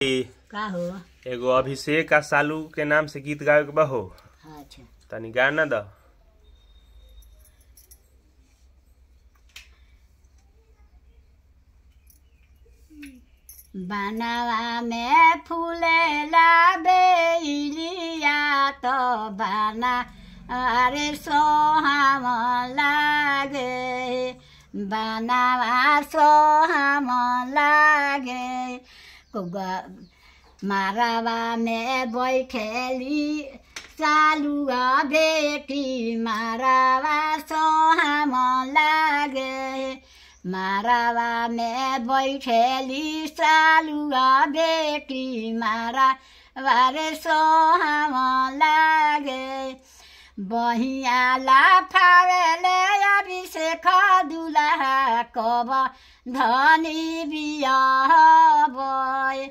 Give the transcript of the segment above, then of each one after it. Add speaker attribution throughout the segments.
Speaker 1: का हो?
Speaker 2: एगो अभिषेक आ सालू के नाम से गीत गावे के बा हो।
Speaker 1: अच्छा
Speaker 2: तनी गाना द।
Speaker 1: बनवा में फूलेला बेलिया तो बना अरे सोहम लागे, बनवा सोहम लागे। मारवा में बैठेली सालुआ बेटी, मारवा सोहम लागे। मारवा में बैठेली सालुआ बेटी, मारवा रे सोहम लागे। बहिया लाफावेले अभिषेक दुल्हा कब धनी बियाह बय।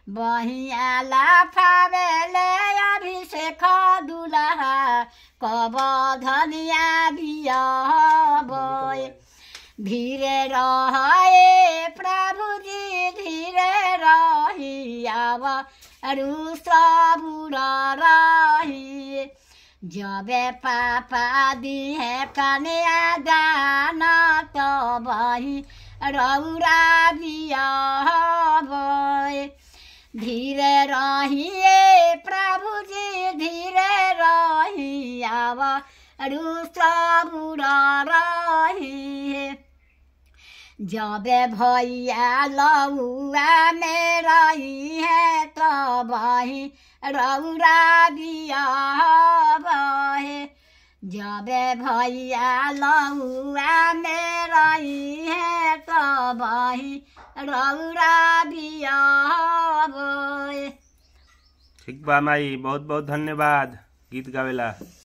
Speaker 1: बहिया लाफावेले अभिषेक दुल्हा कब धनिया बियाह बय। धीरे रहे प्रभुजी धीरे रही, अब सबुर रही। जबे पापा दिहे कन्या दान तो बही रौरा बियाह बय। धीरे रहिए प्रभुजी धीरे रही, अब सबुर रही। जबे भैया लौआ में रही है तो बही रौरा बियाह बहे। जबे भैया लौआ में रही है तो बही रौरा बियाह बहे।
Speaker 2: ठीक बा माई, बहुत बहुत धन्यवाद गीत गावेला।